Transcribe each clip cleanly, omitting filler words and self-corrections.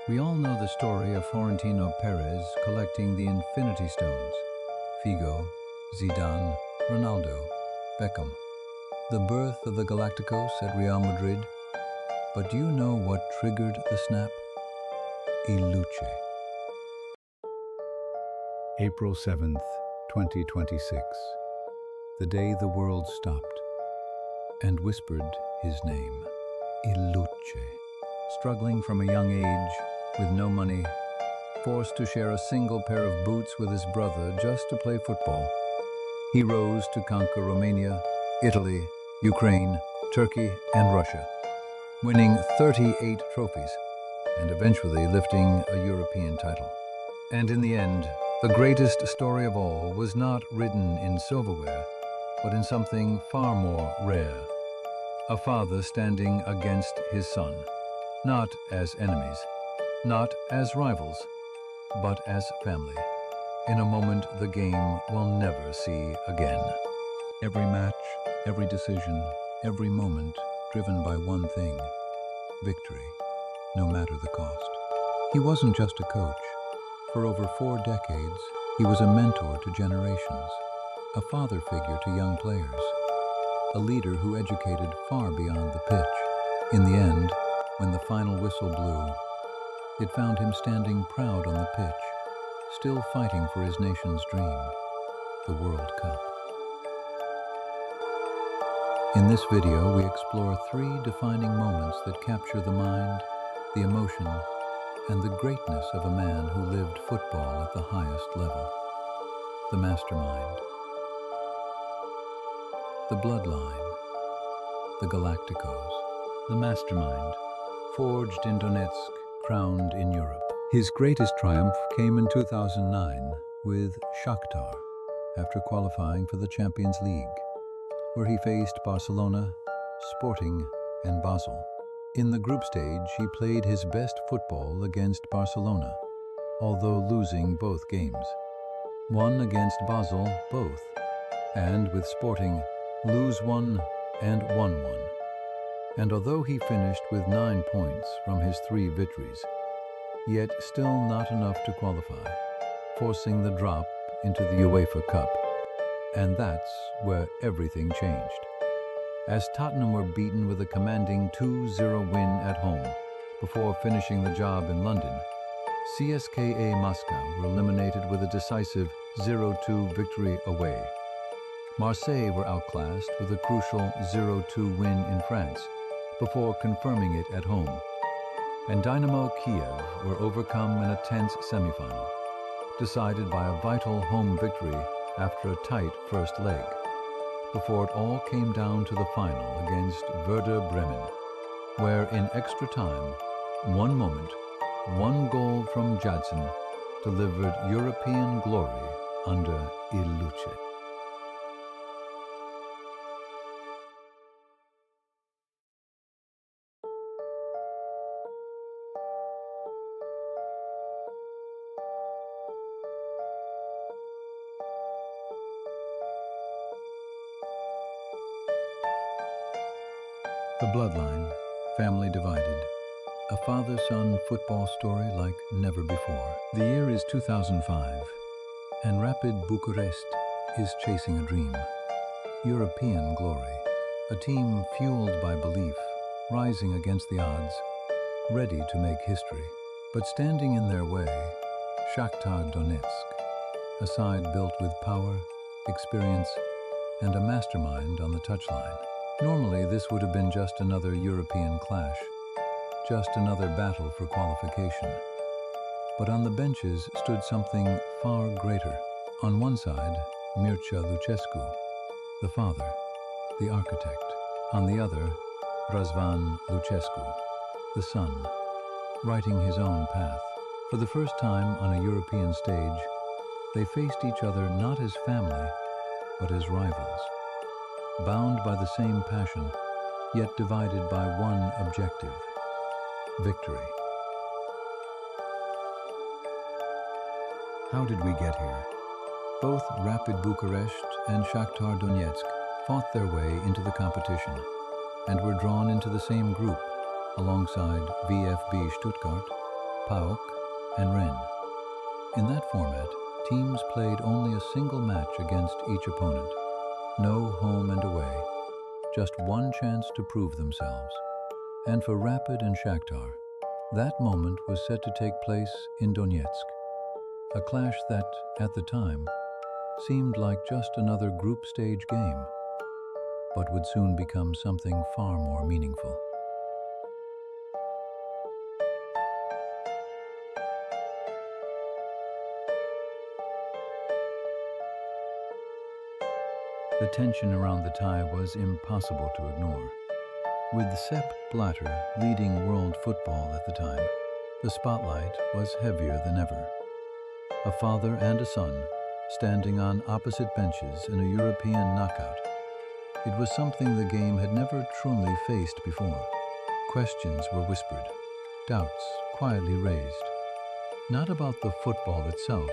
We all know the story of Florentino Perez collecting the Infinity Stones. Figo, Zidane, Ronaldo, Beckham. The birth of the Galacticos at Real Madrid. But do you know what triggered the snap? Luce. April 7th, 2026. The day the world stopped and whispered his name. Luce. Struggling from a young age, with no money, forced to share a single pair of boots with his brother just to play football. He rose to conquer Romania, Italy, Ukraine, Turkey, and Russia, winning 38 trophies and eventually lifting a European title. And in the end, the greatest story of all was not written in silverware, but in something far more rare. A father standing against his son, not as enemies, not as rivals, but as family, in a moment the game will never see again. Every match, every decision, every moment driven by one thing: victory, no matter the cost. He wasn't just a coach. For over 4 decades, he was a mentor to generations, a father figure to young players, a leader who educated far beyond the pitch. In the end, when the final whistle blew, it found him standing proud on the pitch, still fighting for his nation's dream, the World Cup. In this video, we explore 3 defining moments that capture the mind, the emotion, and the greatness of a man who lived football at the highest level. The mastermind, the bloodline, the Galacticos. The mastermind, forged in Donetsk, crowned in Europe. His greatest triumph came in 2009 with Shaktar, after qualifying for the Champions League, where he faced Barcelona, Sporting, and Basel. In the group stage, he played his best football against Barcelona, although losing both games. Won against Basel both, and with Sporting, lose one and won one. And although he finished with 9 points from his 3 victories, yet still not enough to qualify, forcing the drop into the UEFA Cup. And that's where everything changed, as Tottenham were beaten with a commanding 2-0 win at home. Before finishing the job in London, CSKA Moscow were eliminated with a decisive 0-2 victory away. Marseille were outclassed with a crucial 0-2 win in France, before confirming it at home. And Dinamo Kiev were overcome in a tense semifinal, decided by a vital home victory after a tight first leg, before it all came down to the final against Werder Bremen, where in extra time, one moment, one goal from Jadson delivered European glory under Luce. The bloodline, family divided. A father-son football story like never before. The year is 2005, and Rapid Bucharest is chasing a dream. European glory. A team fueled by belief, rising against the odds, ready to make history. But standing in their way, Shaktar Donetsk, a side built with power, experience, and a mastermind on the touchline. Normally, this would have been just another European clash, just another battle for qualification. But on the benches stood something far greater. On one side, Mircea Lucescu, the father, the architect. On the other, Razvan Lucescu, the son, writing his own path. For the first time on a European stage, they faced each other not as family, but as rivals. Bound by the same passion, yet divided by one objective: victory. How did we get here? Both Rapid Bucharest and Shaktar Donetsk fought their way into the competition and were drawn into the same group alongside VfB Stuttgart, PAOK and REN. In that format, teams played only a single match against each opponent. No home and away, just one chance to prove themselves. And for Rapid and Shaktar, that moment was set to take place in Donetsk, a clash that, at the time, seemed like just another group stage game, but would soon become something far more meaningful. The tension around the tie was impossible to ignore. With Sepp Blatter leading world football at the time, the spotlight was heavier than ever. A father and a son standing on opposite benches in a European knockout. It was something the game had never truly faced before. Questions were whispered, doubts quietly raised. Not about the football itself,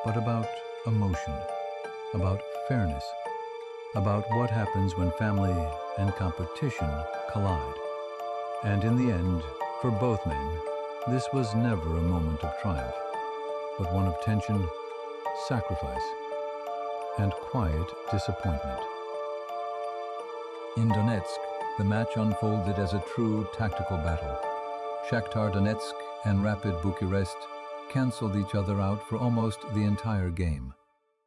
but about emotion, about fairness, about what happens when family and competition collide. And in the end, for both men, this was never a moment of triumph, but one of tension, sacrifice, and quiet disappointment. In Donetsk, the match unfolded as a true tactical battle. Shakhtar Donetsk and Rapid Bucharest canceled each other out for almost the entire game.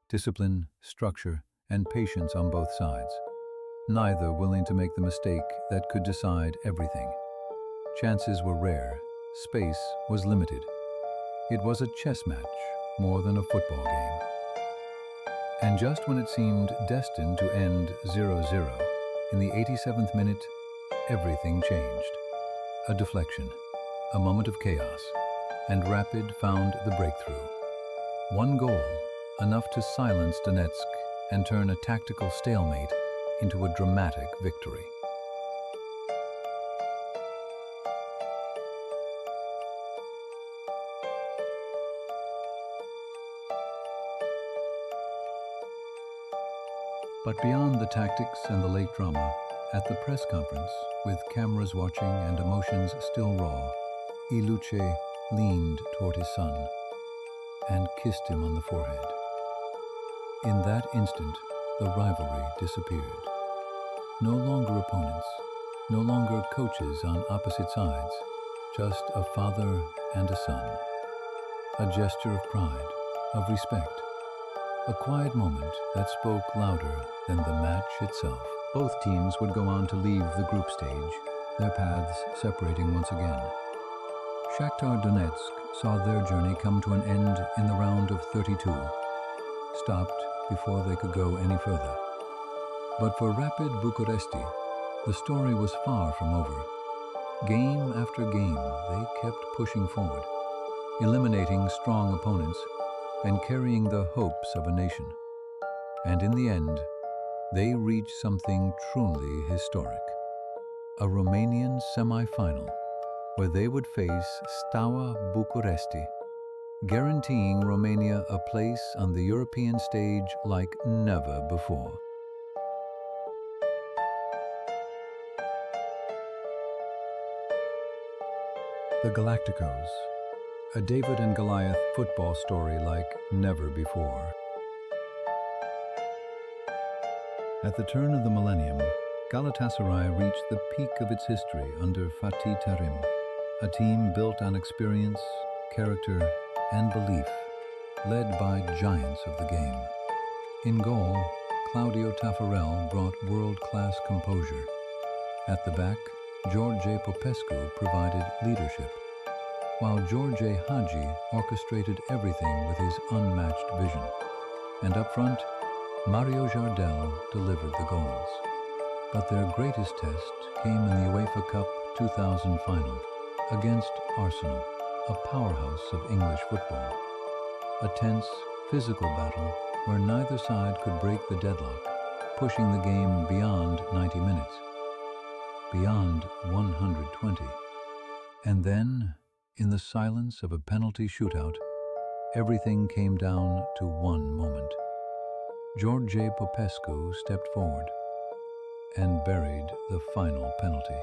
Discipline, structure, and patience on both sides, neither willing to make the mistake that could decide everything. Chances were rare, space was limited. It was a chess match more than a football game. And just when it seemed destined to end 0-0, in the 87th minute, everything changed. A deflection, a moment of chaos, and Rapid found the breakthrough. One goal, enough to silence Donetsk and turn a tactical stalemate into a dramatic victory. But beyond the tactics and the late drama, at the press conference, with cameras watching and emotions still raw, Luce leaned toward his son and kissed him on the forehead. In that instant, the rivalry disappeared. No longer opponents, no longer coaches on opposite sides, just a father and a son. A gesture of pride, of respect. A quiet moment that spoke louder than the match itself. Both teams would go on to leave the group stage, their paths separating once again. Shakhtar Donetsk saw their journey come to an end in the round of 32, stopped before they could go any further. But for Rapid Bucharesti, the story was far from over. Game after game, they kept pushing forward, eliminating strong opponents and carrying the hopes of a nation. And in the end, they reached something truly historic. A Romanian semi-final where they would face Steaua Bucuresti, guaranteeing Romania a place on the European stage like never before. The Galacticos, a David and Goliath football story like never before. At the turn of the millennium, Galatasaray reached the peak of its history under Fatih Terim, a team built on experience, character, and belief, led by giants of the game. In goal, Claudio Taffarel brought world-class composure. At the back, George Popescu provided leadership, while George Hagi orchestrated everything with his unmatched vision. And up front, Mario Jardel delivered the goals. But their greatest test came in the UEFA Cup 2000 final against Arsenal, a powerhouse of English football. A tense, physical battle where neither side could break the deadlock, pushing the game beyond 90 minutes, beyond 120. And then, in the silence of a penalty shootout, everything came down to one moment. George Popescu stepped forward and buried the final penalty.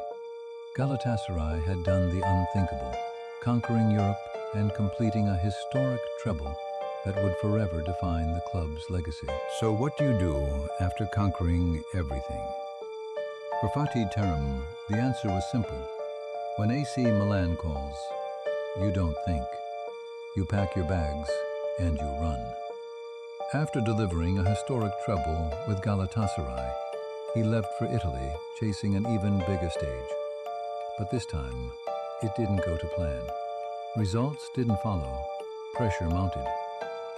Galatasaray had done the unthinkable. conquering Europe and completing a historic treble that would forever define the club's legacy. So what do you do after conquering everything? For Fatih Terim, the answer was simple. When AC Milan calls, you don't think. You pack your bags and you run. After delivering a historic treble with Galatasaray, he left for Italy, chasing an even bigger stage. But this time, it didn't go to plan. Results didn't follow, pressure mounted,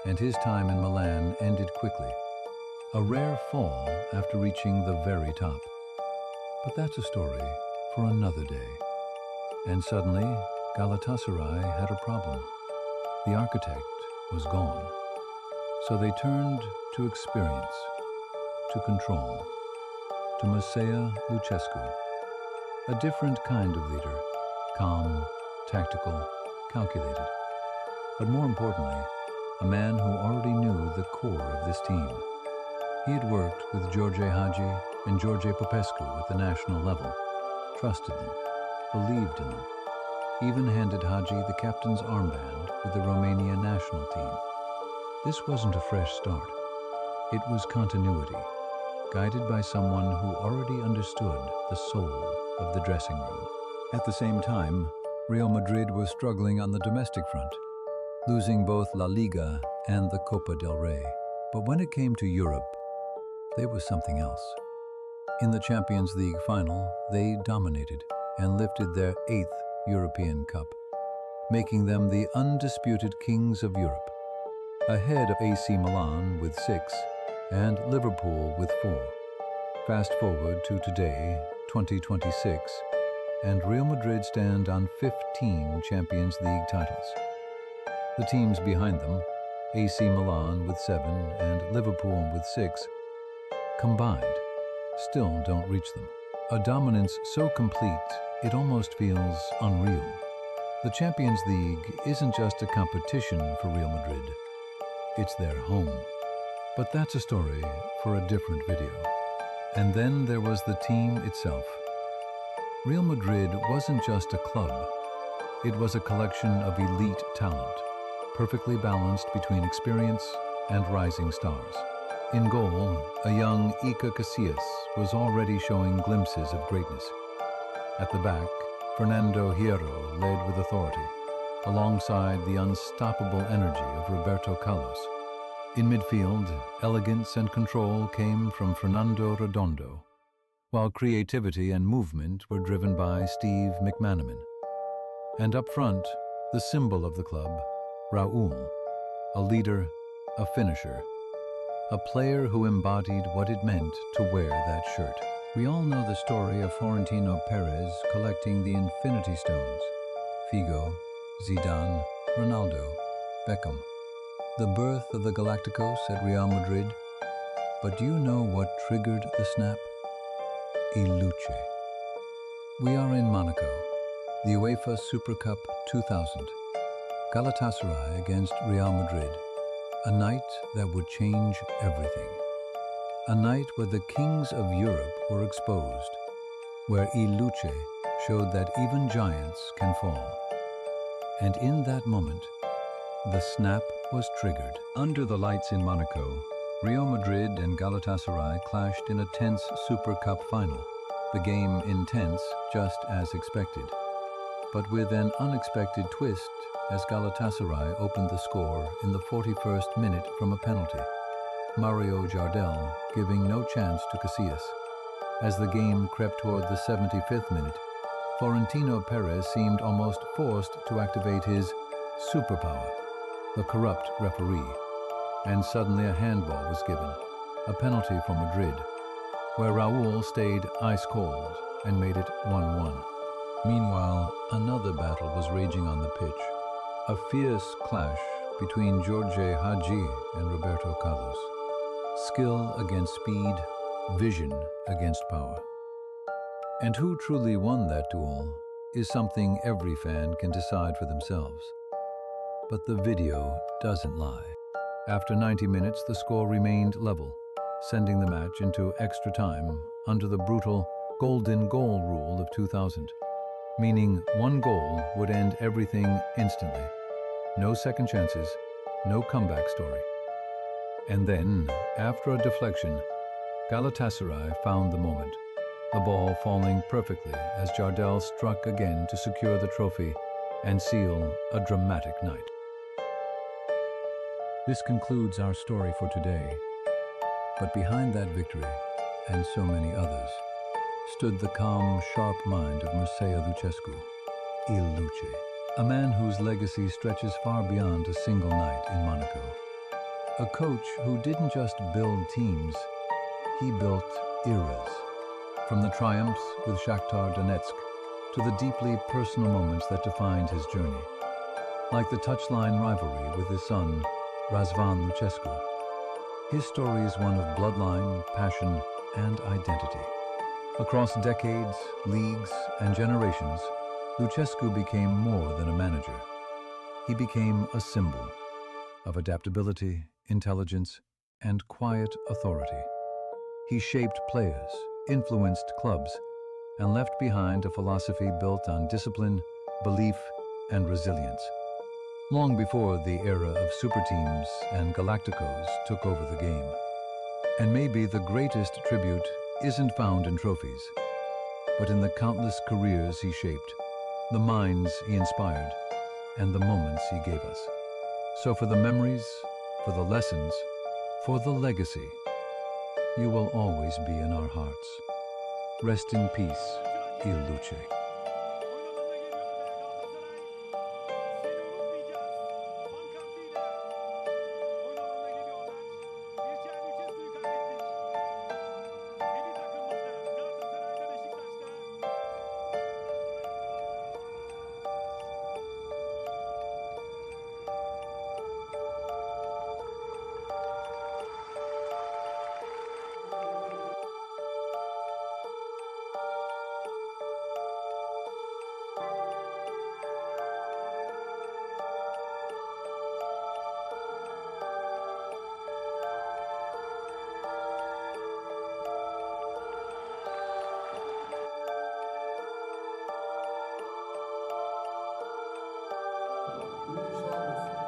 and his time in Milan ended quickly. A rare fall after reaching the very top. But that's a story for another day. And suddenly, Galatasaray had a problem. The architect was gone. So they turned to experience, to control, to Mircea Lucescu. A different kind of leader, calm, tactical, calculated. But more importantly, a man who already knew the core of this team. He had worked with George Hagi and George Popescu at the national level, trusted them, believed in them, even handed Hagi the captain's armband with the Romania national team. This wasn't a fresh start. It was continuity, guided by someone who already understood the soul of the dressing room. At the same time, Real Madrid was struggling on the domestic front, losing both La Liga and the Copa del Rey. But when it came to Europe, there was something else. In the Champions League final, they dominated and lifted their 8th European Cup, making them the undisputed kings of Europe, ahead of AC Milan with 6 and Liverpool with 4. Fast forward to today, 2026, and Real Madrid stand on 15 Champions League titles. The teams behind them, AC Milan with 7 and Liverpool with 6, combined, still don't reach them. A dominance so complete, it almost feels unreal. The Champions League isn't just a competition for Real Madrid, it's their home. But that's a story for a different video. And then there was the team itself. Real Madrid wasn't just a club, it was a collection of elite talent, perfectly balanced between experience and rising stars. In goal, a young Iker Casillas was already showing glimpses of greatness. At the back, Fernando Hierro led with authority, alongside the unstoppable energy of Roberto Carlos. In midfield, elegance and control came from Fernando Redondo, while creativity and movement were driven by Steve McManaman. And up front, the symbol of the club, Raúl, a leader, a finisher, a player who embodied what it meant to wear that shirt. We all know the story of Florentino Perez collecting the Infinity Stones. Figo, Zidane, Ronaldo, Beckham. The birth of the Galacticos at Real Madrid. But do you know what triggered the snap? Luce. We are in Monaco, the UEFA Supercup 2000. Galatasaray against Real Madrid. A night that would change everything. A night where the kings of Europe were exposed, where Luce showed that even giants can fall. And in that moment, the snap was triggered. Under the lights in Monaco, Real Madrid and Galatasaray clashed in a tense Super Cup final. The game intense, just as expected, but with an unexpected twist as Galatasaray opened the score in the 41st minute from a penalty. Mario Jardel giving no chance to Casillas. As the game crept toward the 75th minute, Florentino Perez seemed almost forced to activate his superpower, the corrupt referee. And suddenly a handball was given, a penalty for Madrid, where Raúl stayed ice-cold and made it 1-1. Meanwhile, another battle was raging on the pitch, a fierce clash between George Hagi and Roberto Carlos. Skill against speed, vision against power. And who truly won that duel is something every fan can decide for themselves. But the video doesn't lie. After 90 minutes, the score remained level, sending the match into extra time under the brutal golden goal rule of 2000. meaning one goal would end everything instantly. No second chances, no comeback story. And then, after a deflection, Galatasaray found the moment, the ball falling perfectly as Jardel struck again to secure the trophy and seal a dramatic night. This concludes our story for today. But behind that victory, and so many others, stood the calm, sharp mind of Mircea Lucescu, Il Luce, a man whose legacy stretches far beyond a single night in Monaco. A coach who didn't just build teams, he built eras. From the triumphs with Shakhtar Donetsk to the deeply personal moments that defined his journey. Like the touchline rivalry with his son, Razvan Lucescu. His story is one of bloodline, passion, and identity. Across decades, leagues, and generations, Lucescu became more than a manager. He became a symbol of adaptability, intelligence, and quiet authority. He shaped players, influenced clubs, and left behind a philosophy built on discipline, belief, and resilience. Long before the era of super teams and Galacticos took over the game. And maybe the greatest tribute isn't found in trophies, but in the countless careers he shaped, the minds he inspired, and the moments he gave us. So for the memories, for the lessons, for the legacy, you will always be in our hearts. Rest in peace, Il Luce. Luce